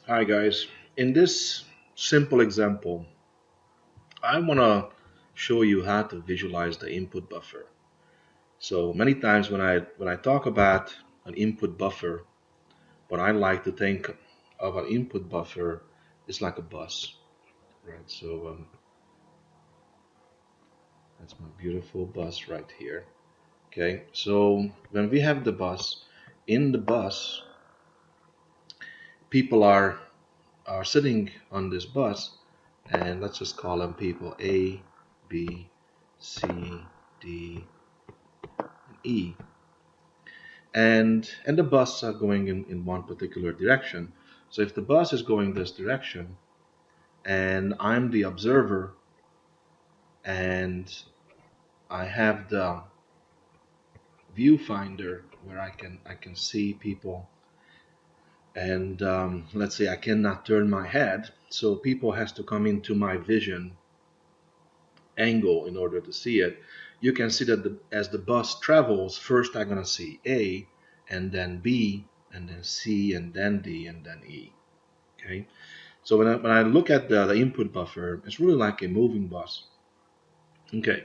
Hi guys. In this simple example, I want to show you how to visualize the input buffer. So many times when I talk about an input buffer, what I like to think of an input buffer is like a bus, right? That's my beautiful bus right here. Okay, so when we have the bus, in the bus, people are sitting on this bus, and let's just call them people A, B, C, D, E, and the bus are going in one particular direction. So if the bus is going this direction, and I'm the observer, and I have the viewfinder where I can see people, and let's say I cannot turn my head, so people has to come into my vision angle in order to see it. You can see that as the bus travels, first I'm going to see A, and then B, and then C, and then D, and then E. Okay, so when I look at the input buffer, it's really like a moving bus. Okay,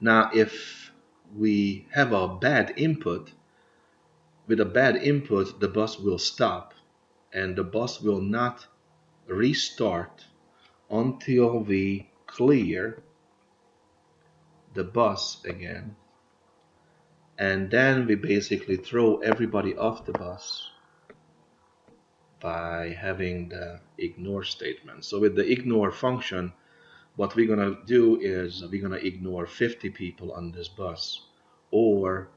now if we have a bad input, with a bad input, the bus will stop, and the bus will not restart until we clear the bus again, and then we basically throw everybody off the bus by having the ignore statement. So with the ignore function, what we're going to do is we're going to ignore 50 people on this bus, or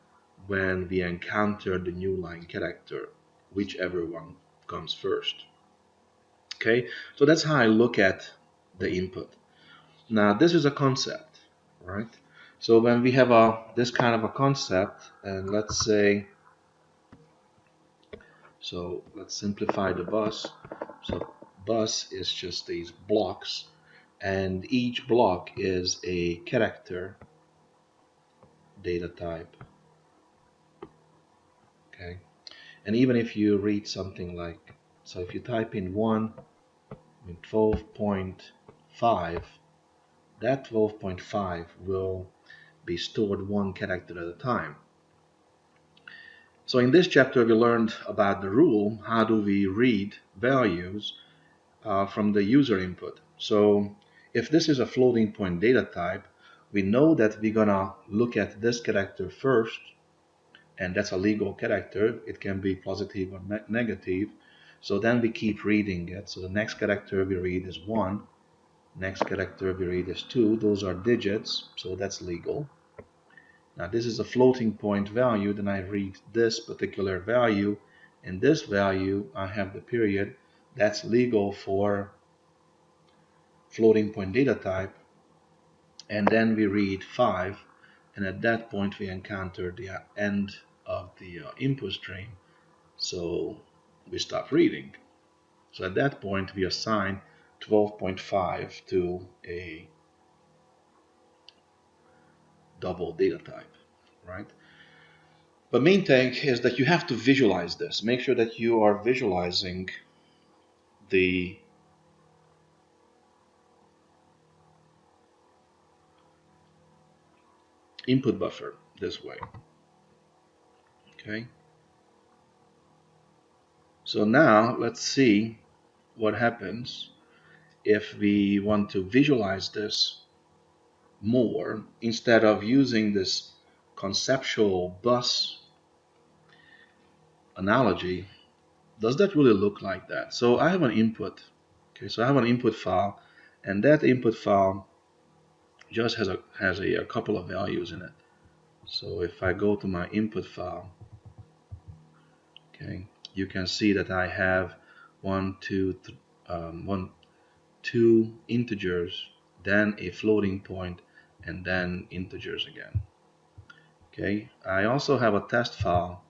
when we encounter the new line character, whichever one comes first. Okay, so that's how I look at the input. Now this is a concept, right? So when we have this kind of a concept, and let's say, so let's simplify the bus. So bus is just these blocks, and each block is a character data type. Okay, and even if you read something like, so if you type in 12.5, that 12.5 will be stored one character at a time. So in this chapter, we learned about the rule, how do we read values from the user input. So if this is a floating point data type, we know that we're gonna look at this character first, and that's a legal character. It can be positive or negative. So then we keep reading it. So the next character we read is 1, next character we read is 2. Those are digits, so that's legal. Now this is a floating point value, then I read this particular value. In this value, I have the period. That's legal for floating point data type. And then we read 5, and at that point we encounter the end of the input stream. So we stop reading. So at that point we assign 12.5 to a double data type, right? But main thing is that you have to visualize this. Make sure that you are visualizing the input buffer this way. Okay. So now let's see what happens if we want to visualize this more instead of using this conceptual bus analogy. Does that really look like that? So I have an input. Okay, so I have an input file, and that input file just has a couple of values in it. So if I go to my input file, okay, you can see that I have two integers, then a floating point, and then integers again. Okay, I also have a test file,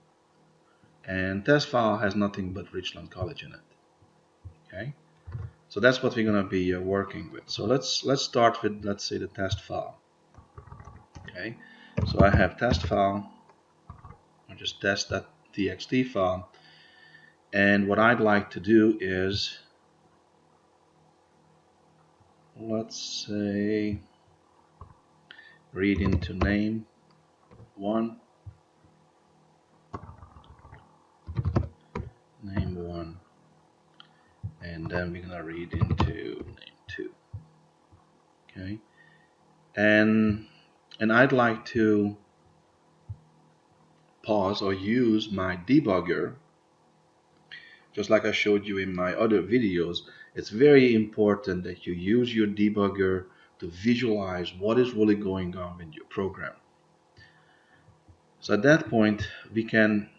and test file has nothing but Richland College in it. Okay, so that's what we're going to be working with. So let's start with, let's say, the test file. Okay, so I have test file, or just test.txt file, and what I'd like to do is let's say read into name 1, name 1, and then we're gonna read into name 2. Okay, and I'd like to pause or use my debugger, just like I showed you in my other videos. It's very important that you use your debugger to visualize what is really going on in your program. So at that point, we can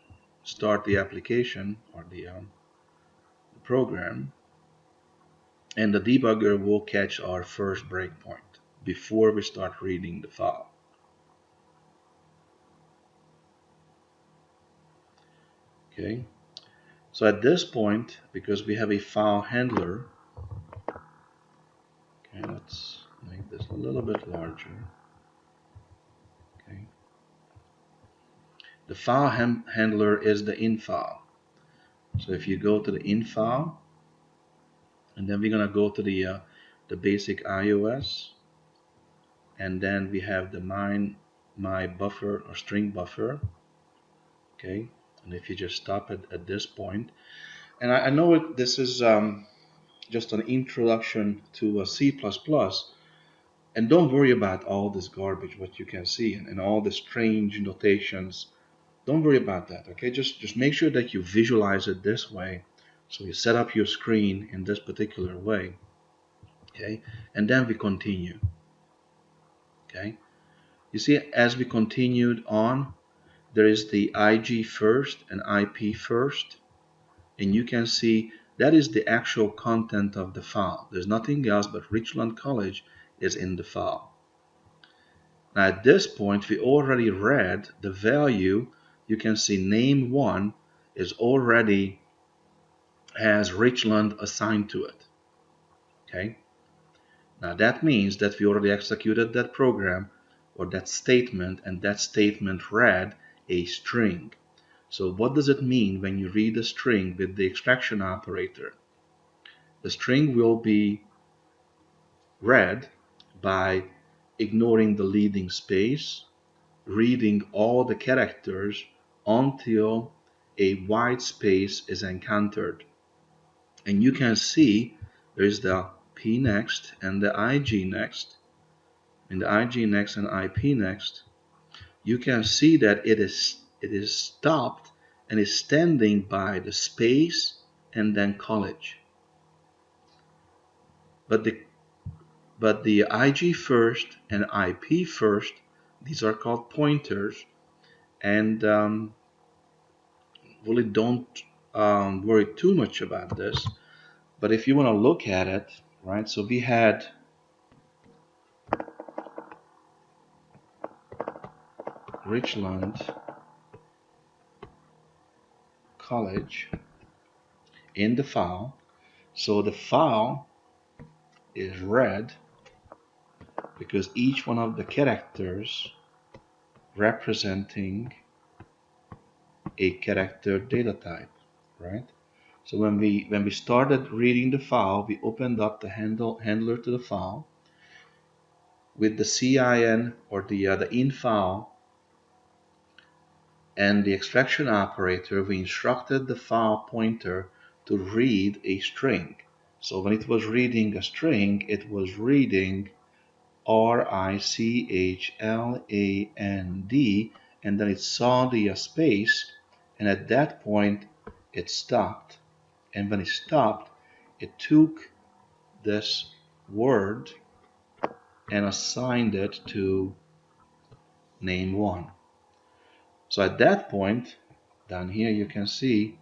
start the application or the program, and the debugger will catch our first breakpoint before we start reading the file. Okay, so at this point, because we have a file handler, okay, let's make this a little bit larger. Okay, the file handler is the in file. So if you go to the in file, and then we're gonna go to the basic iOS, and then we have the my buffer or string buffer. Okay, and if you just stop at this point, and I know this is just an introduction to C++, and don't worry about all this garbage what you can see and all the strange notations. Don't worry about that. Okay, just make sure that you visualize it this way. So you set up your screen in this particular way. Okay, and then we continue. Okay, you see, as we continued on, there is the IG first and IP first, and you can see that is the actual content of the file. There's nothing else but Richland College is in the file. Now at this point, we already read the value. You can see name 1 is already has Richland assigned to it. Okay. Now that means that we already executed that program or that statement, and that statement read a string. So what does it mean when you read a string with the extraction operator? The string will be read by ignoring the leading space, reading all the characters until a white space is encountered. And you can see there's the P next and the IG next. In the IG next and IP next, you can see that it is stopped and is standing by the space and then college. But the IG first and IP first, these are called pointers, and really don't worry too much about this. But if you want to look at it, right? So we had Richland College in the file. So the file is read because each one of the characters representing a character data type, right? So when we started reading the file, we opened up the handler to the file with the CIN or the in file and the extraction operator. We instructed the file pointer to read a string. So when it was reading a string, it was reading RICHLAND, and then it saw the space, and at that point it stopped. And when it stopped, it took this word and assigned it to name 1. So at that point, down here you can see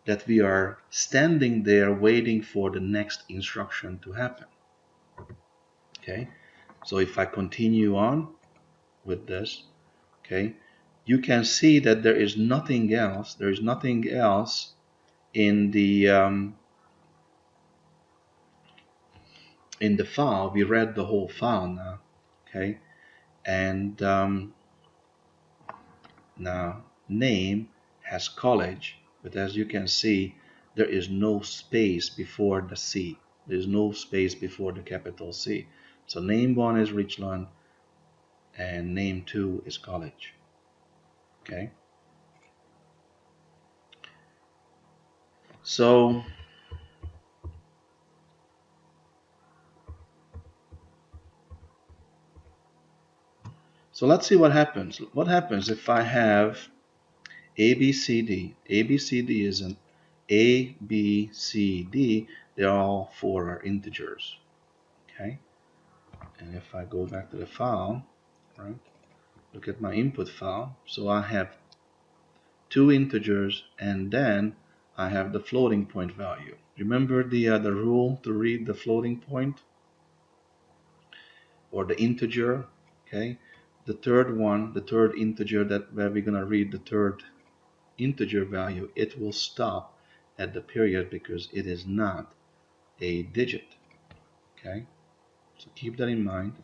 that we are standing there waiting for the next instruction to happen. Okay, so if I continue on with this, okay, you can see that there is nothing else. There is nothing else in the file. We read the whole file now, okay, and now name has college, but as you can see, there is no space before the C. There's no space before the capital C. So name 1 is Richland and name 2 is college. Okay. So let's see what happens. What happens if I have A, B, C, D? A, B, C, D is an A, B, C, D. They're all 4 integers. Okay. And if I go back to the file, right, look at my input file. So I have 2 integers and then I have the floating point value. Remember the rule to read the floating point or the integer? Okay. The third one, the third integer that where we're gonna read the third integer value, it will stop at the period because it is not a digit. Okay, so keep that in mind.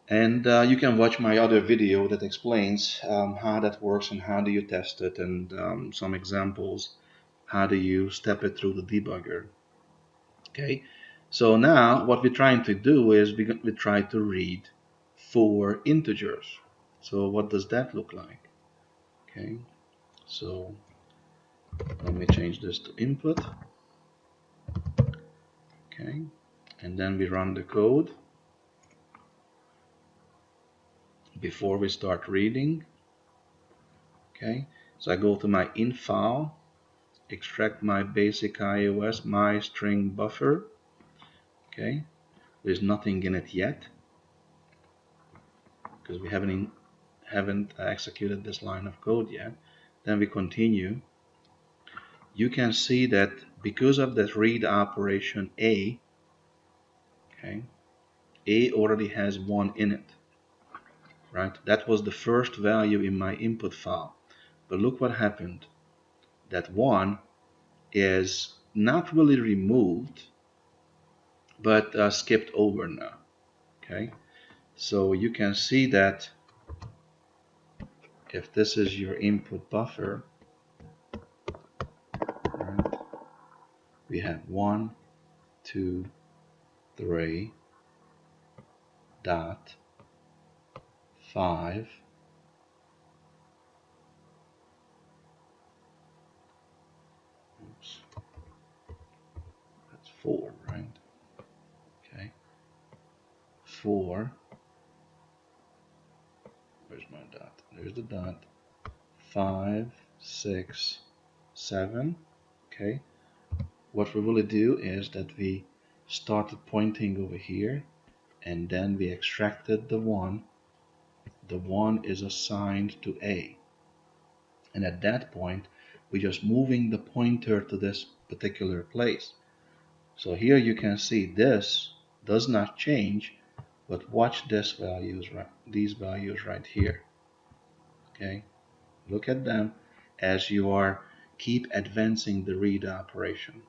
And you can watch my other video that explains how that works and how do you test it, and some examples how do you step it through the debugger. Okay, so now what we're trying to do is we try to read 4 integers. So what does that look like? Okay, so let me change this to input. Okay, and then we run the code before we start reading. Okay, so I go to my int file, extract my basic iOS, my string buffer. Okay, there's nothing in it yet because we haven't executed this line of code yet. Then we continue. You can see that because of that read operation A, okay, A already has 1 in it, right? That was the first value in my input file. But look what happened. That 1 is not really removed, but skipped over now. Okay, so you can see that if this is your input buffer, right, we have 1, 2, 3, dot, 5, oops, that's 4, right? Okay, 4, where's my dot? There's the dot, 5, 6, 7. Okay, what we really do is that we started pointing over here and then we extracted the 1. The 1 is assigned to A, and at that point we're just moving the pointer to this particular place. So here you can see this does not change, but watch this values, right, these values right here. Okay, look at them as you are keep advancing the read operation.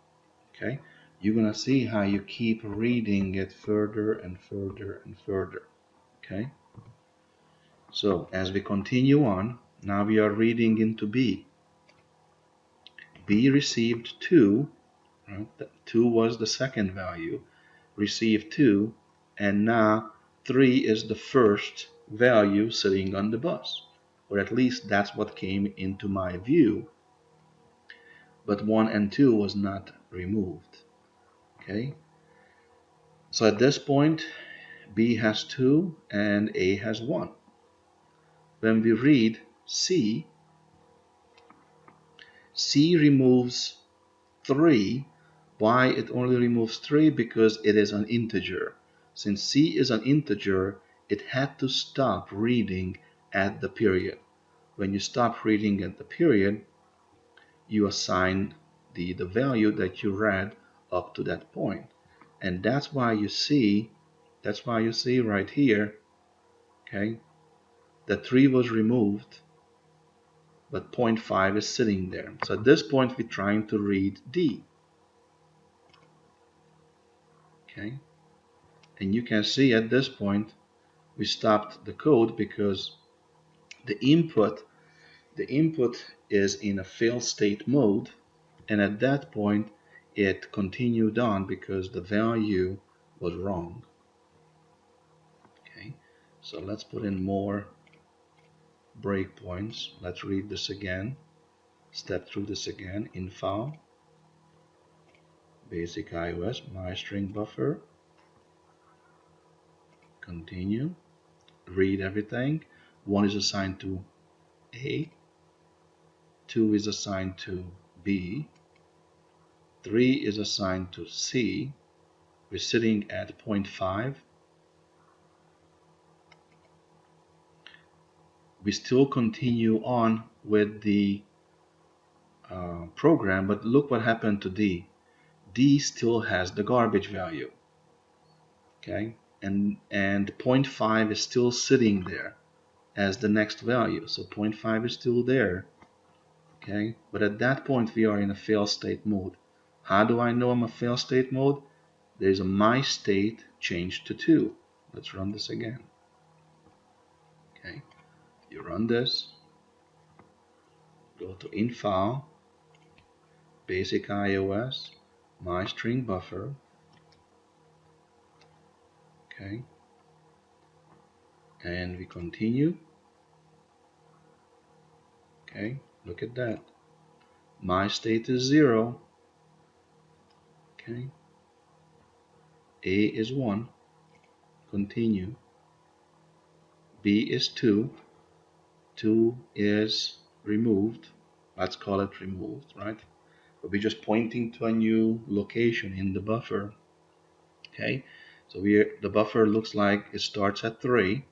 Okay, you're gonna see how you keep reading it further and further and further. Okay, so as we continue on, now we are reading into B. B received 2, right? 2 was the second value, received 2, and now 3 is the first value sitting on the bus, or at least that's what came into my view, but 1 and 2 was not removed. Okay, so at this point B has 2 and A has 1. When we read C, C removes 3. Why it only removes 3? Because it is an integer. Since C is an integer, it had to stop reading at the period. When you stop reading at the period, you assign the value that you read up to that point. And that's why you see right here, okay, that 3 was removed, but 0.5 is sitting there. So at this point we're trying to read D. Okay, and you can see at this point we stopped the code because the input is in a fail state mode, and at that point it continued on because the value was wrong. Okay, so let's put in more breakpoints. Let's read this again, step through this again. In file, basic iOS, my string buffer, continue, read everything. 1 is assigned to A, 2 is assigned to B, 3 is assigned to C. We're sitting at 0.5. We still continue on with the program, but look what happened to D. D still has the garbage value. Okay, and 0.5 is still sitting there as the next value. So 0.5 is still there. Okay, but at that point we are in a fail state mode. How do I know I'm a fail state mode? There's a my state changed to 2. Let's run this again. Okay, you run this, go to infile, basic iOS, my string buffer. Okay, and we continue. Okay, look at that. My state is 0. Okay, A is 1. Continue. B is 2. 2 is removed. Let's call it removed, right? But we're just pointing to a new location in the buffer. Okay, so the buffer looks like it starts at 3.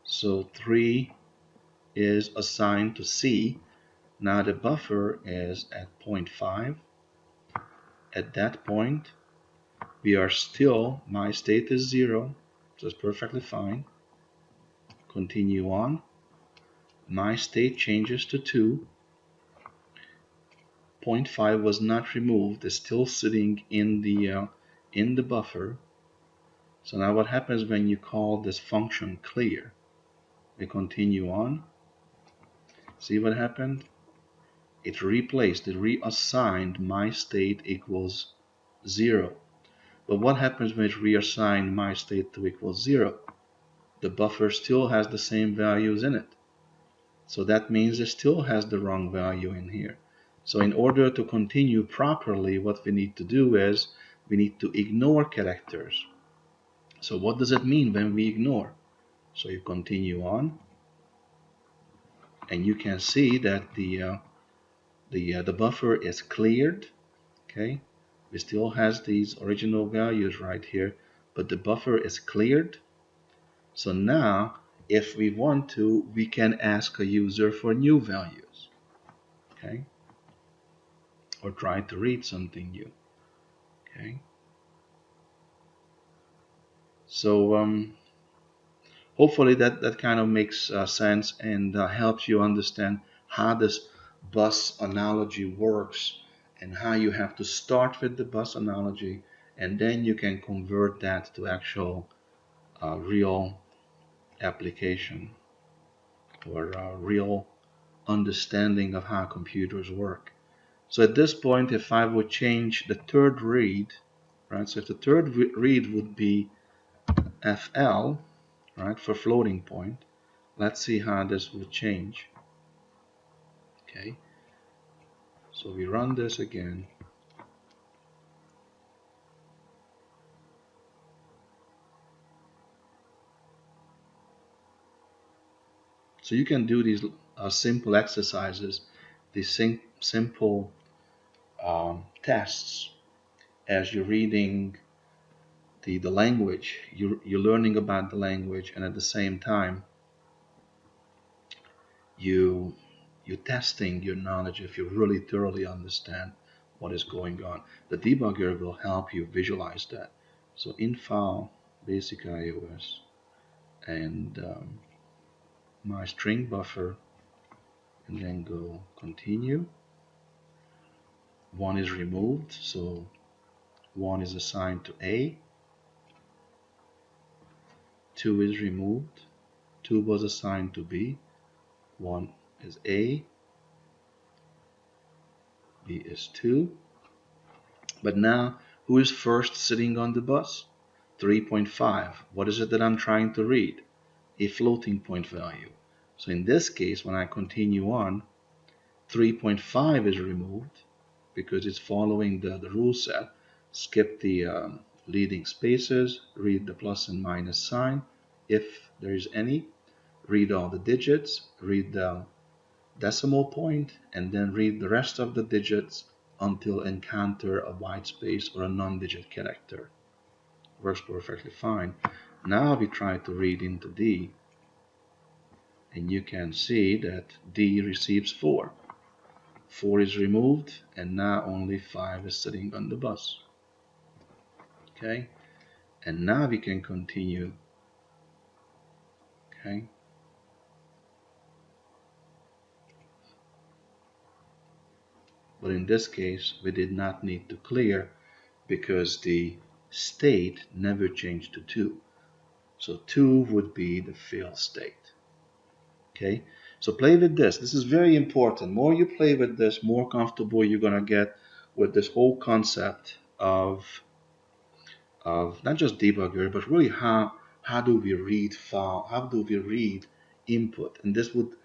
So 3 is assigned to C. Now the buffer is at 0.5. At that point, we are still, my state is 0, so it's perfectly fine. Continue on. My state changes to 2. 0.5 was not removed, it's still sitting in the buffer. So now what happens when you call this function clear? We continue on. See what happened? It replaced, it reassigned my state equals 0. But what happens when it reassigned my state to equals 0? The buffer still has the same values in it. So that means it still has the wrong value in here. So in order to continue properly, what we need to do is we need to ignore characters. So what does it mean when we ignore? So you continue on, and you can see that the buffer is cleared. Okay, we still has these original values right here, but the buffer is cleared. So now, if we want to, we can ask a user for new values. Okay, or try to read something new. Okay, so hopefully that kind of makes sense and helps you understand how this bus analogy works and how you have to start with the bus analogy, and then you can convert that to actual real application or real understanding of how computers work. So at this point, if I would change the third read, right? So if the third read would be FL, right, for floating point, let's see how this would change. Okay, so we run this again. So you can do these simple exercises, these simple tests as you're reading the language. You're learning about the language, and at the same time you're testing your knowledge if you really thoroughly understand what is going on. The debugger will help you visualize that. So in file, basic iOS, and my string buffer, and then go continue. 1 is removed, so 1 is assigned to A. 2 is removed, 2 was assigned to B. 1 is A, B is 2. But now, who is first sitting on the bus? 3.5. What is it that I'm trying to read? A floating point value. So in this case, when I continue on, 3.5 is removed because it's following the rule set. Skip the leading spaces, read the plus and minus sign if there is any, read all the digits, read the decimal point, and then read the rest of the digits until encounter a white space or a non-digit character. Works perfectly fine. Now we try to read into D, and you can see that D receives 4. 4 is removed, and now only 5 is sitting on the bus. Okay, and now we can continue. Okay, but in this case, we did not need to clear because the state never changed to 2. So 2 would be the fail state. Okay, so play with this. This is very important. More you play with this, more comfortable you're going to get with this whole concept of not just debugger, but really how do we read file, how do we read input. And this would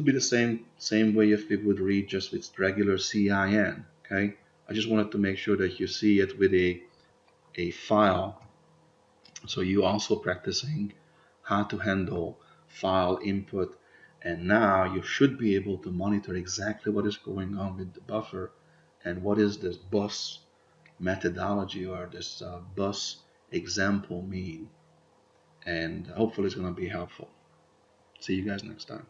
be the same way if we would read just with regular CIN. Okay, I just wanted to make sure that you see it with a file, so you also practicing how to handle file input, and now you should be able to monitor exactly what is going on with the buffer and what is this bus methodology or this bus example mean, and hopefully it's going to be helpful. See you guys next time.